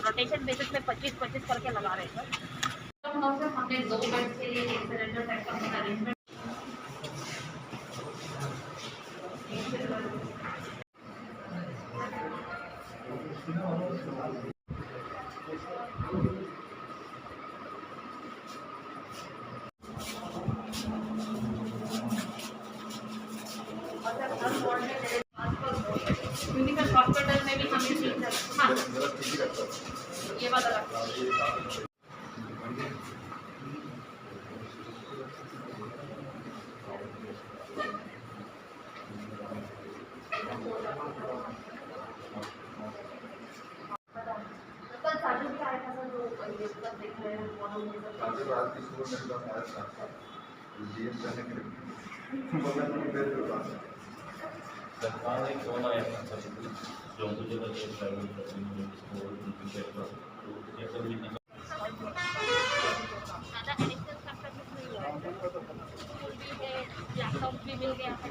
Rotation basis में 25-25 करके लगा रहे हैं सर। हमने 2 बेड्स के लिए एक सिलेंडर टाइप का अरेंजमेंट क्योंकि सर हॉस्पिटल में भी हमें चीज हाँ ये वाला रखा कल साजू भी आया था सर जो देख रहे हैं आज रात की सुबह मेरे पास आया था डीएम करने के लिए मगर मैं फिर सरकार एक फोन आया था जो मुझे लगे प्राइवेट कंपनी में उनकी शेयर पर तो जैसे भी ज़्यादा एडिशनल फैक्टर कुछ नहीं हुआ है स्कूल भी है लैपटॉप भी मिल गया है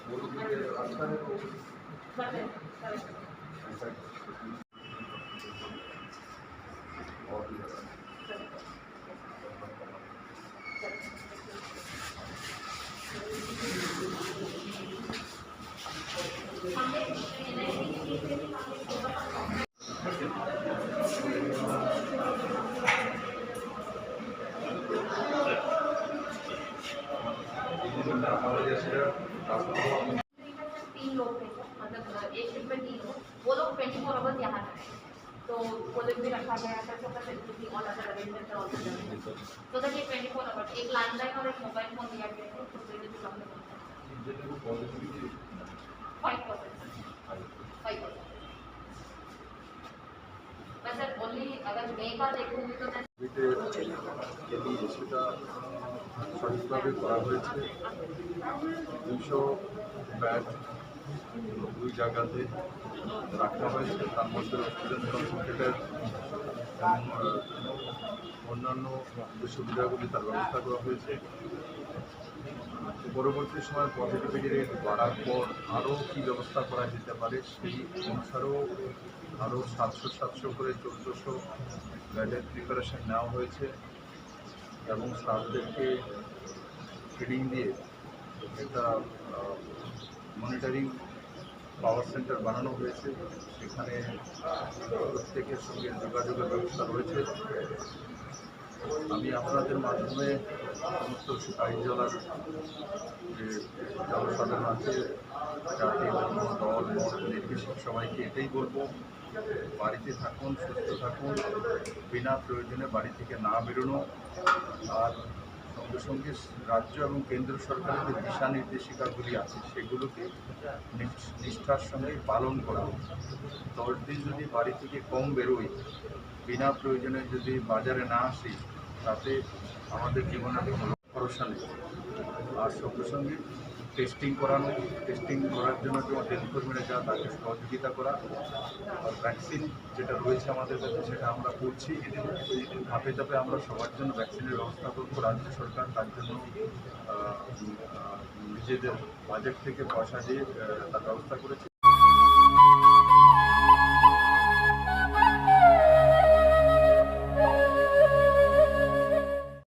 वो लोग मुझे अच्छा है तो और भी हमारे जैसे 3 लोग थे सर मतलब एक शिफ्ट में 3 लोग वो लोग 24 आवर्स यहाँ रहे तो वो लोग भी रखा गया था तो फैसिलिटी और अदर अरेंजमेंट तो दैट ये 24 आवर्स एक लैंडलाइन और एक मोबाइल फोन दिया गया है तो भी कम 5% वैसे ओनली अगर मे का देखूँगी तो সেটা সঠিকভাবে করা হয়েছে 200 ব্যাট 2 জায়গাতে রাখা হয়েছে তার মধ্যে অক্সিজেন কনসেন্ট্রেটর এবং অন্যান্য সুবিধাগুলি তার ব্যবস্থা করা হয়েছে পরবর্তী সময় পজিটিভিটি রেট বাড়ার পর আরও কী ব্যবস্থা করা যেতে পারে সেই অনুসারেও আরও 700 করে 1400 ব্যাডের প্রিপারেশন নেওয়া হয়েছে এবং স্টাফদেরকে ফিডিং দিয়ে একটা মনিটরিং পাওয়ার সেন্টার বানানো হয়েছে সেখানে প্রত্যেকের সঙ্গে যোগাযোগের ব্যবস্থা রয়েছে আমি আপনাদের মাধ্যমে সমস্ত সুপারি জেলার যে জনসাধারণ আছে জাতি ধর্ম দল মত নির্বিশেষে সবাইকে এটাই বলবো বাড়িতে থাকুন সুস্থ থাকুন বিনা প্রয়োজনে বাড়ি থেকে না বেরোনো আর সঙ্গে সঙ্গে রাজ্য এবং কেন্দ্র সরকারের যে দিশা নির্দেশিকাগুলি আছে সেগুলোকে নিষ্ঠার সঙ্গে পালন করা 10 দিন যদি বাড়ি থেকে কম বেরোই বিনা প্রয়োজনে যদি বাজারে না আসি তাতে আমাদের জীবনে কোনো ভরসা নেই আর সঙ্গে সঙ্গে টেস্টিং করানো টেস্টিং করার জন্য যেমন হেলথ কর্মীরা যা তাকে সহযোগিতা করা আর ভ্যাকসিন যেটা রয়েছে আমাদের কাছে সেটা আমরা করছি ধাপে ধাপে আমরা সবার জন্য ভ্যাকসিনের ব্যবস্থা করবো রাজ্য সরকার তার জন্য নিজেদের বাজেট থেকে পয়সা দিয়ে তার ব্যবস্থা করেছে